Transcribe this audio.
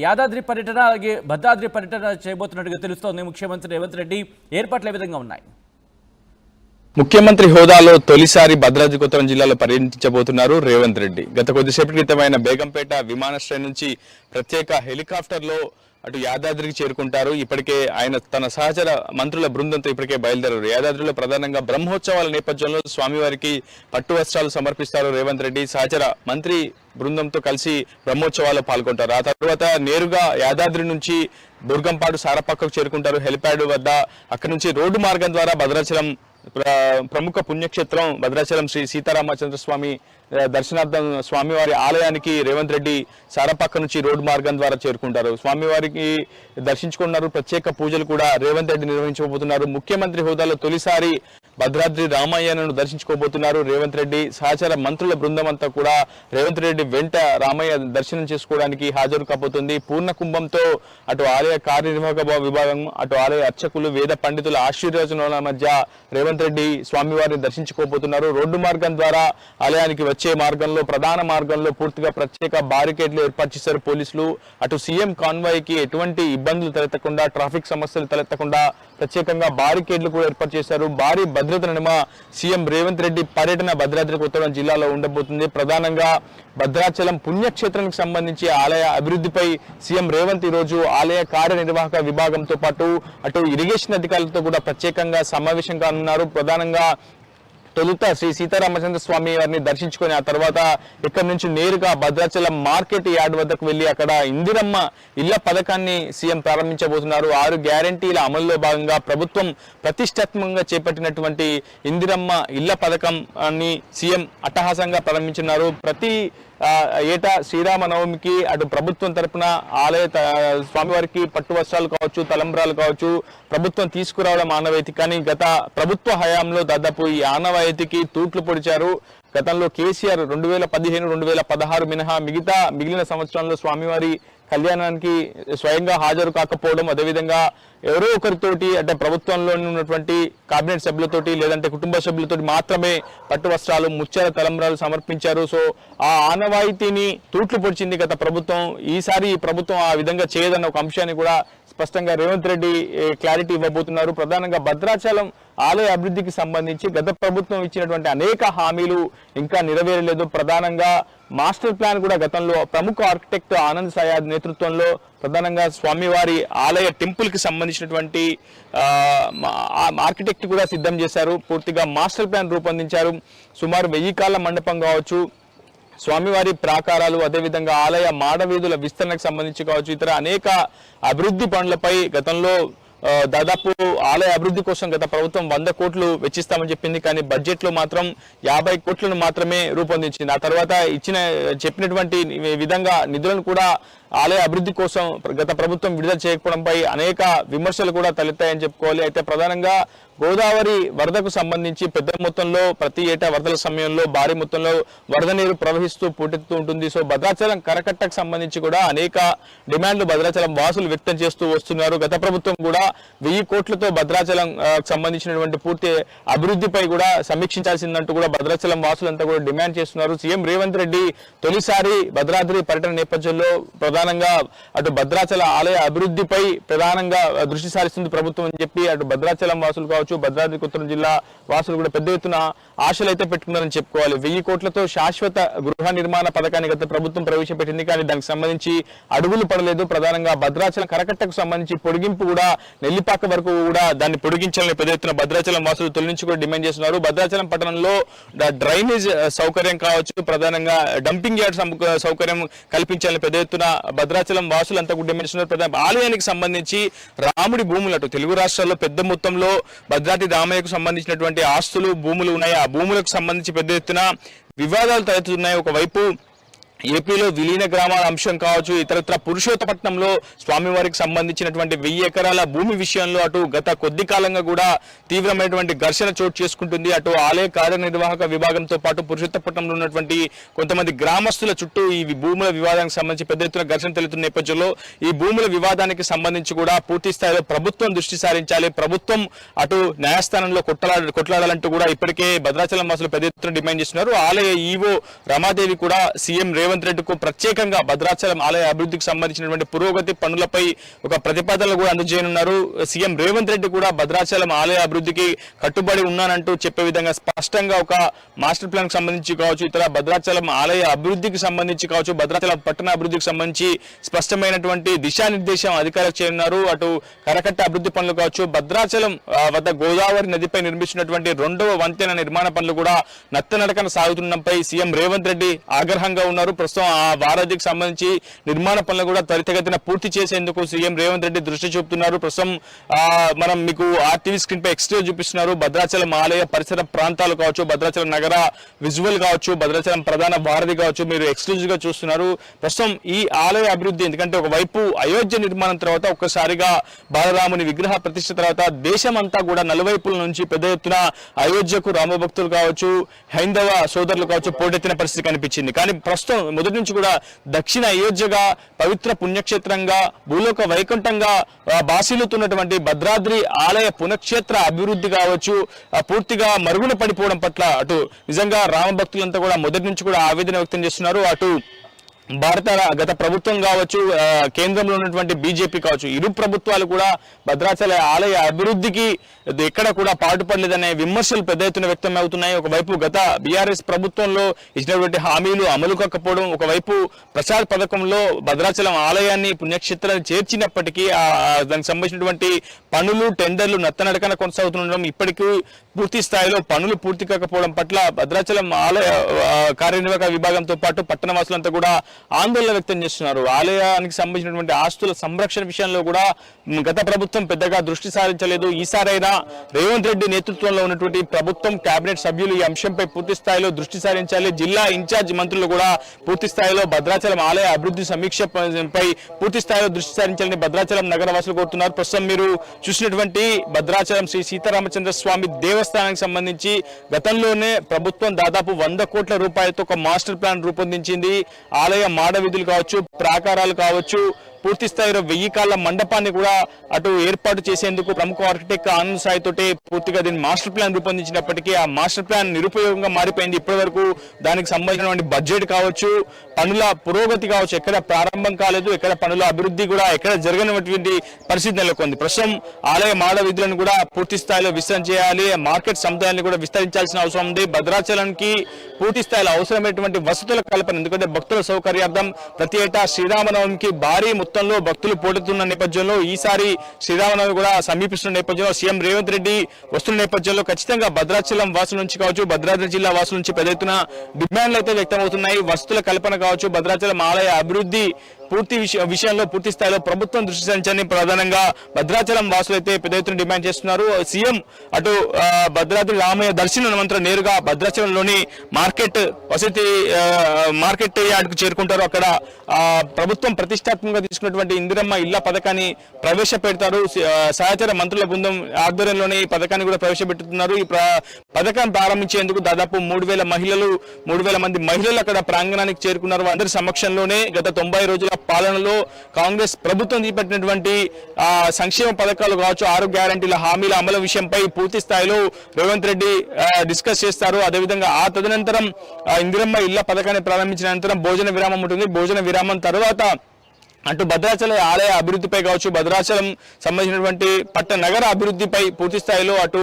యాదాద్రి పర్యటన అలాగే భద్రాద్రి పర్యటన చేయబోతున్నట్టుగా తెలుస్తోంది. ముఖ్యమంత్రి రేవంత్ రెడ్డి ఏర్పాట్లు ఏ విధంగా ఉన్నాయి? ముఖ్యమంత్రి హోదాలో తొలిసారి భద్రాద్రి కొత్తగూడెం జిల్లాలో పర్యటించబోతున్నారు రేవంత్ రెడ్డి. గత కొద్దిసేపటి క్రితమైన బేగంపేట విమానాశ్రయం నుంచి ప్రత్యేక హెలికాప్టర్లో అటు యాదాద్రికి చేరుకుంటారు. ఇప్పటికే ఆయన తన సహచర మంత్రుల బృందంతో ఇప్పటికే బయలుదేరారు. యాదాద్రిలో ప్రధానంగా బ్రహ్మోత్సవాల నేపథ్యంలో స్వామివారికి పట్టు వస్త్రాలు సమర్పిస్తారు రేవంత్ రెడ్డి. సహచర మంత్రి బృందంతో కలిసి బ్రహ్మోత్సవాల్లో పాల్గొంటారు. ఆ తర్వాత నేరుగా యాదాద్రి నుంచి దుర్గంపాడు సారపక్కకు చేరుకుంటారు హెలిప్యాడ్ వద్ద. అక్కడి నుంచి రోడ్డు మార్గం ద్వారా భద్రాచలం ప్రముఖ పుణ్యక్షేత్రం భద్రాచలం శ్రీ సీతారామచంద్ర స్వామి దర్శనార్థం స్వామివారి ఆలయానికి రేవంత్ రెడ్డి సారపక్క నుంచి రోడ్డు మార్గం ద్వారా చేరుకుంటారు. స్వామివారికి దర్శించుకున్నారు. ప్రత్యేక పూజలు కూడా రేవంత్ రెడ్డి నిర్వహించబోతున్నారు. ముఖ్యమంత్రి హోదాలో తొలిసారి భద్రాద్రి రామయ్యను దర్శించుకోబోతున్నారు రేవంత్ రెడ్డి. సహచర మంత్రుల బృందం అంతా కూడా రేవంత్ రెడ్డి వెంట రామయ్య దర్శనం చేసుకోవడానికి హాజరు కాబోతుంది. పూర్ణ కుంభంతో అటు ఆలయ కార్యనిర్వాహక విభాగం, అటు ఆలయ అర్చకులు, వేద పండితుల ఆశీర్వచనాల మధ్య రేవంత్ రెడ్డి స్వామివారిని దర్శించుకోబోతున్నారు. రోడ్డు మార్గం ద్వారా ఆలయానికి వచ్చే మార్గంలో ప్రధాన మార్గంలో పూర్తిగా ప్రత్యేక బారికేడ్లు ఏర్పాటు చేశారు పోలీసులు. అటు సీఎం కాన్వాయ్ కి ఎటువంటి ఇబ్బందులు తలెత్తకుండా, ట్రాఫిక్ సమస్యలు తలెత్తకుండా ప్రత్యేకంగా బారికేడ్లు కూడా ఏర్పాటు చేశారు. భారీ భద్రత నడుమ సీఎం రేవంత్ రెడ్డి పర్యటన భద్రాద్రి కొత్తగూడెం జిల్లాలో ఉండబోతుంది. ప్రధానంగా భద్రాచలం పుణ్యక్షేత్రానికి సంబంధించి ఆలయ అభివృద్ధిపై సీఎం రేవంత్ ఈ రోజు ఆలయ కార్యనిర్వాహక విభాగంతో పాటు అటు ఇరిగేషన్ అధికారులతో కూడా ప్రత్యేకంగా సమావేశం కానున్నారు. ప్రధానంగా తొలుత శ్రీ సీతారామచంద్ర స్వామి వారిని దర్శించుకొని ఆ తర్వాత ఇక్కడ నుంచి నేరుగా భద్రాచలం మార్కెట్ యార్డ్ వద్దకు వెళ్లి అక్కడ ఇందిరమ్మ ఇళ్ల పథకాన్ని సీఎం ప్రారంభించబోతున్నారు. 6 గ్యారంటీల అమలులో భాగంగా ప్రభుత్వం ప్రతిష్టాత్మకంగా చేపట్టినటువంటి ఇందిరమ్మ ఇళ్ల పథకాన్ని సీఎం అట్టహాసంగా ప్రారంభించున్నారు. ప్రతి ఏటా శ్రీరామనవమికి అటు ప్రభుత్వం తరపున ఆలయ స్వామివారికి పట్టు వస్త్రాలు కావచ్చు, తలంబ్రాలు కావచ్చు ప్రభుత్వం తీసుకురావడం ఆనవాయితీ. కానీ గత ప్రభుత్వ హయాంలో దాదాపు ఈ ఆనవాయితీకి తూట్లు పొడిచారు. గతంలో కేసీఆర్ 2015, 2016 మినహా మిగిలిన సంవత్సరాల్లో స్వామివారి కళ్యాణానికి స్వయంగా హాజరు కాకపోవడం, అదేవిధంగా ఎవరో ఒకరితోటి అంటే ప్రభుత్వంలో ఉన్నటువంటి కేబినెట్ సభ్యులతోటి లేదంటే కుటుంబ సభ్యులతోటి మాత్రమే పట్టు వస్త్రాలు, ముత్యాల తలంబ్రాలు సమర్పించారు. సో ఆ ఆనవాయితీని తూట్లు పొడిచింది గత ప్రభుత్వం. ఈసారి ఈ ప్రభుత్వం ఆ విధంగా చేయదన్న ఒక అంశాన్ని కూడా స్పష్టంగా రేవంత్ రెడ్డి క్లారిటీ ఇవ్వబోతున్నారు. ప్రధానంగా భద్రాచలం ఆలయ అభివృద్ధికి సంబంధించి గత ప్రభుత్వం ఇచ్చినటువంటి అనేక హామీలు ఇంకా నెరవేరలేదు. ప్రధానంగా మాస్టర్ ప్లాన్ కూడా గతంలో ప్రముఖ ఆర్కిటెక్ట్ ఆనంద్ సయాద్ నేతృత్వంలో ప్రధానంగా స్వామివారి ఆలయ టెంపుల్ కి సంబంధించినటువంటి ఆర్కిటెక్ట్ కూడా సిద్ధం చేశారు. పూర్తిగా మాస్టర్ ప్లాన్ రూపొందించారు. సుమారు 1000 కాళ్ళ మండపం కావచ్చు, స్వామివారి ప్రాకారాలు, అదేవిధంగా ఆలయ మాడవీధుల విస్తరణకు సంబంధించి కావచ్చు, ఇతర అనేక అభివృద్ధి పనులపై గతంలో దాదాపు ఆలయ అభివృద్ధి కోసం గత ప్రభుత్వం 100 కోట్లు వెచ్చిస్తామని చెప్పింది. కానీ బడ్జెట్ లో మాత్రం 50 కోట్లను మాత్రమే రూపొందించింది. ఆ తర్వాత చెప్పినటువంటి విధంగా నిధులను కూడా ఆలయ అభివృద్ధి కోసం గత ప్రభుత్వం విడుదల చేయకపోవడంపై అనేక విమర్శలు కూడా తలెత్తాయని చెప్పుకోవాలి. అయితే ప్రధానంగా గోదావరి వరదకు సంబంధించి పెద్ద మొత్తంలో ప్రతి ఏటా వరదల సమయంలో భారీ మొత్తంలో వరద నీరు ప్రవహిస్తూ పోటెత్తుతూ ఉంటుంది. సో భద్రాచలం కరకట్టకు సంబంధించి కూడా అనేక డిమాండ్లు భద్రాచలం వాసులు వ్యక్తం చేస్తూ వస్తున్నారు. గత ప్రభుత్వం కూడా 1000 కోట్లతో భద్రాచలం సంబంధించినటువంటి పూర్తి అభివృద్ధిపై కూడా సమీక్షించాల్సిందంటూ కూడా భద్రాచలం వాసులంతా కూడా డిమాండ్ చేస్తున్నారు. సీఎం రేవంత్ రెడ్డి తొలిసారి భద్రాద్రి పర్యటన నేపథ్యంలో ప్రధానంగా అటు భద్రాచల ఆలయ అభివృద్ధిపై ప్రధానంగా దృష్టి సారిస్తుంది ప్రభుత్వం అని చెప్పి అటు భద్రాచలం వాసులు కావచ్చు, భద్రాద్రి కొత్తగూడెం జిల్లా వాసులు కూడా పెద్ద ఎత్తున ఆశలు అయితే పెట్టుకున్నారని చెప్పుకోవాలి. 1000 కోట్లతో శాశ్వత గృహ నిర్మాణ పథకాన్ని గత ప్రభుత్వం ప్రవేశపెట్టింది. కానీ దానికి సంబంధించి అడుగులు పడలేదు. ప్రధానంగా భద్రాచలం కరకట్టకు సంబంధించి పొడిగింపు కూడా నెల్లిపాక వరకు కూడా దాన్ని పొడిగించాలని పెద్ద ఎత్తున భద్రాచలం వాసులు తొలి నుంచి కూడా డిమాండ్ చేస్తున్నారు. భద్రాచలం పట్టణంలో డ్రైనేజ్ సౌకర్యం కావచ్చు, ప్రధానంగా డంపింగ్ యార్డ్ సౌకర్యం కల్పించాలని పెద్ద ఎత్తున భద్రాచలం వాసులంతా కూడా డిమాండ్ చేస్తున్నారు. ఆలయానికి సంబంధించి రాముడి భూములు అటు తెలుగు రాష్ట్రాల్లో పెద్ద మొత్తంలో భద్రాద్రి రామయ్యకు సంబంధించినటువంటి ఆస్తులు, భూములు ఉన్నాయి. ఆ భూములకు సంబంధించి పెద్ద ఎత్తున వివాదాలు తలెత్తుతున్నాయి. ఒకవైపు ఏపీలో విలీన గ్రామాల అంశం కావచ్చు, ఇతరత్ర పురుషోత్తపట్నంలో స్వామివారికి సంబంధించినటువంటి 1000 ఎకరాల భూమి విషయంలో అటు గత కొద్ది కాలంగా కూడా తీవ్రమైనటువంటి ఘర్షణ చోటు చేసుకుంటుంది. అటు ఆలయ కార్యనిర్వాహక విభాగంతో పాటు పురుషోత్తపట్నంలో ఉన్నటువంటి కొంతమంది గ్రామస్తుల చుట్టూ ఈ భూముల వివాదానికి సంబంధించి పెద్ద ఎత్తున ఘర్షణ తెలుతున్న నేపథ్యంలో ఈ భూముల వివాదానికి సంబంధించి కూడా పూర్తి స్థాయిలో ప్రభుత్వం దృష్టి సారించాలి. ప్రభుత్వం అటు న్యాయస్థానంలో కొట్లాడాలంటూ కూడా ఇప్పటికే భద్రాచలం వాసులు పెద్ద ఎత్తున డిమాండ్ చేస్తున్నారు. ఆలయ ఈవో రమాదేవి కూడా సీఎం రేవంత్ రేవంత్ రెడ్డికు ప్రత్యేకంగా భద్రాచలం ఆలయ అభివృద్ధికి సంబంధించినటువంటి పురోగతి పనులపై ఒక ప్రతిపాదనలు కూడా అందజేయనున్నారు. సీఎం రేవంత్ రెడ్డి కూడా భద్రాచలం ఆలయ అభివృద్ధికి కట్టుబడి ఉన్నానంటూ చెప్పే విధంగా స్పష్టంగా ఒక మాస్టర్ ప్లాన్ కి సంబంధించి కావచ్చు, ఇతర భద్రాచలం ఆలయ అభివృద్ధికి సంబంధించి కావచ్చు, భద్రాచలం పట్టణ అభివృద్ధికి సంబంధించి స్పష్టమైనటువంటి దిశానిర్దేశం అధికారులకు చేయనున్నారు. అటు కరకట్ట అభివృద్ధి పనులు కావచ్చు, భద్రాచలం వద్ద గోదావరి నదిపై నిర్మించినటువంటి 2వ వంతెన నిర్మాణ పనులు కూడా నత్తనడకన సాగుతుండడంపై సీఎం రేవంత్ రెడ్డి ఆగ్రహంగా ఉన్నారు. ప్రస్తుతం ఆ వారధికి సంబంధించి నిర్మాణ పనులు కూడా త్వరితగతిన పూర్తి చేసేందుకు సీఎం రేవంత్ రెడ్డి దృష్టి చూపుతున్నారు. ప్రస్తుతం మనం మీకు ఆర్టీవీ స్క్రీన్ పై ఎక్స్ట్రా చూపిస్తున్నారు. భద్రాచలం ఆలయ పరిసర ప్రాంతాలు కావచ్చు, భద్రాచలం నగర విజువల్ కావచ్చు, భద్రాచలం ప్రధాన వారధి కావచ్చు, మీరు ఎక్స్క్లూజివ్ గా చూస్తున్నారు. ప్రస్తుతం ఈ ఆలయ అభివృద్ధి ఎందుకంటే ఒకవైపు అయోధ్య నిర్మాణం తర్వాత ఒక్కసారిగా బాలరాముని విగ్రహ ప్రతిష్ఠ తర్వాత దేశమంతా కూడా నలువైపుల నుంచి పెద్ద ఎత్తున అయోధ్యకు రామభక్తులు కావచ్చు, హైందవ సోదరులు కావచ్చు పోటెత్తిన పరిస్థితి కనిపించింది. కానీ ప్రస్తుతం మొదటి నుంచి కూడా దక్షిణ అయోధ్యగా పవిత్ర పుణ్యక్షేత్రంగా భూలోక వైకుంఠంగా బాసిల్లుతున్నటువంటి భద్రాద్రి ఆలయ పుణ్యక్షేత్ర అభివృద్ధి కావచ్చు పూర్తిగా మరుగున పడిపోవడం పట్ల అటు నిజంగా రామభక్తులంతా కూడా మొదటి నుంచి కూడా ఆవేదన వ్యక్తం చేస్తున్నారు. అటు గత ప్రభుత్వం కావచ్చు, కేంద్రంలో ఉన్నటువంటి బీజేపీ కావచ్చు, ఇరు ప్రభుత్వాలు కూడా భద్రాచల ఆలయ అభివృద్ధికి ఎక్కడ కూడా పాటుపడలేదనే విమర్శలు పెద్ద ఎత్తున వ్యక్తం అవుతున్నాయి. ఒకవైపు గత బీఆర్ఎస్ ప్రభుత్వంలో ఇచ్చినటువంటి హామీలు అమలు కాకపోవడం, ఒకవైపు ప్రచార పథకంలో భద్రాచలం ఆలయాన్ని పుణ్యక్షేత్రాన్ని చేర్చినప్పటికీ దానికి సంబంధించినటువంటి పనులు టెండర్లు నత్తనడకన కొనసాగుతుండడం, ఇప్పటికీ పూర్తి స్థాయిలో పనులు పూర్తి కాకపోవడం పట్ల భద్రాచలం ఆలయ కార్యనిర్వాహక విభాగంతో పాటు పట్టణవాసులంతా కూడా ఆందోళన వ్యక్తం చేస్తున్నారు. ఆలయానికి సంబంధించినటువంటి ఆస్తుల సంరక్షణ విషయంలో కూడా గత ప్రభుత్వం పెద్దగా దృష్టి సారించలేదు. ఈసారైనా రేవంత్ రెడ్డి నేతృత్వంలో ఉన్నటువంటి ప్రభుత్వం కేబినెట్ సభ్యులు ఈ అంశంపై పూర్తి స్థాయిలో దృష్టి సారించాలి. జిల్లా ఇన్ఛార్జ్ మంత్రులు కూడా పూర్తి స్థాయిలో భద్రాచలం ఆలయ అభివృద్ధి సమీక్షపై పూర్తి స్థాయిలో దృష్టి సారించాలని భద్రాచలం నగరవాసులు కోరుతున్నారు. ప్రస్తుతం మీరు చూసినటువంటి భద్రాచలం శ్రీ సీతారామచంద్ర స్వామి దేవస్థానానికి సంబంధించి గతంలోనే ప్రభుత్వం దాదాపు 100 కోట్ల రూపాయలతో ఒక మాస్టర్ ప్లాన్ రూపొందించింది. ఆలయ మాడ వీధులు కావచ్చు, ప్రాకారాలు కావచ్చు, పూర్తి స్థాయిలో 1000 కాళ్ల మండపాన్ని కూడా అటు ఏర్పాటు చేసేందుకు ప్రముఖ ఆర్కిటెక్ట్ ఆనంద్ సాయి తోటి పూర్తిగా దీన్ని మాస్టర్ ప్లాన్ రూపొందించినప్పటికీ ఆ మాస్టర్ ప్లాన్ నిరుపయోగంగా మారిపోయింది. ఇప్పటి వరకు దానికి సంబంధించినటువంటి బడ్జెట్ కావచ్చు, పనుల పురోగతి కావచ్చు ఎక్కడ ప్రారంభం కాలేదు, ఎక్కడ పనుల అభివృద్ధి కూడా ఎక్కడ జరగనటువంటి పరిస్థితి నెలకొంది. ప్రస్తుతం ఆలయ మాడ వీధులను కూడా పూర్తి స్థాయిలో విస్తరణ చేయాలి, మార్కెట్ సముదాయాన్ని కూడా విస్తరించాల్సిన అవసరం ఉంది. భద్రాచలానికి పూర్తి స్థాయిలో అవసరమైనటువంటి వసతుల కల్పన, ఎందుకంటే భక్తుల సౌకర్యార్థం ప్రతి ఏటా శ్రీరామనవమికి భారీ మొత్తంలో భక్తులు పోటెత్తున్న నేపథ్యంలో ఈసారి శ్రీరామనవమి కూడా సమీపిస్తున్న నేపథ్యంలో సీఎం రేవంత్ రెడ్డి వస్తున్న నేపథ్యంలో ఖచ్చితంగా భద్రాచలం వాసుల నుంచి కావచ్చు, భద్రాద్రి జిల్లా వాసుల నుంచి పెద్ద ఎత్తున డిమాండ్లు అయితే వ్యక్తమవుతున్నాయి. వసతుల కల్పన కావచ్చు, భద్రాచలం ఆలయ అభివృద్ధి విషయంలో పూర్తి స్థాయిలో ప్రభుత్వం దృష్టి సారించాలని ప్రధానంగా భద్రాచలం వాసులు అయితే పెద్ద ఎత్తున డిమాండ్ చేస్తున్నారు. సీఎం అటు భద్రాద్రి రామయ్య దర్శనం అనంతరం నేరుగా భద్రాచలంలోని మార్కెట్ యార్డ్కు చేరుకుంటారు. అక్కడ ప్రభుత్వం ప్రతిష్టాత్మకంగా తీసుకున్నటువంటి ఇందిరమ్మ ఇళ్ల పథకాన్ని ప్రవేశపెడతారు. సహచర మంత్రుల బృందం ఆధ్వర్యంలోనే ఈ పథకాన్ని కూడా ప్రవేశపెట్టుతున్నారు. ఈ పథకాన్ని ప్రారంభించేందుకు దాదాపు 3,000 మంది మహిళలు అక్కడ ప్రాంగణానికి చేరుకున్నారు. అందరి సమక్షంలోనే గత 90 రోజుల పాలనలో కాంగ్రెస్ ప్రభుత్వం చేపట్టినటువంటి సంక్షేమ పథకాలు కావచ్చు, 6 గ్యారంటీల హామీల అమలు విషయంపై పూర్తి స్థాయిలో రేవంత్ రెడ్డి డిస్కస్ చేస్తారు. అదేవిధంగా ఆ తదనంతరం ఇందిరమ్మ ఇళ్ల పథకాన్ని ప్రారంభించిన అనంతరం భోజన విరామం ఉంటుంది. భోజన విరామం తర్వాత అటు భద్రాచల ఆలయ అభివృద్ధిపై కావచ్చు, భద్రాచలం సంబంధించినటువంటి నగర అభివృద్ధిపై పూర్తి స్థాయిలో అటు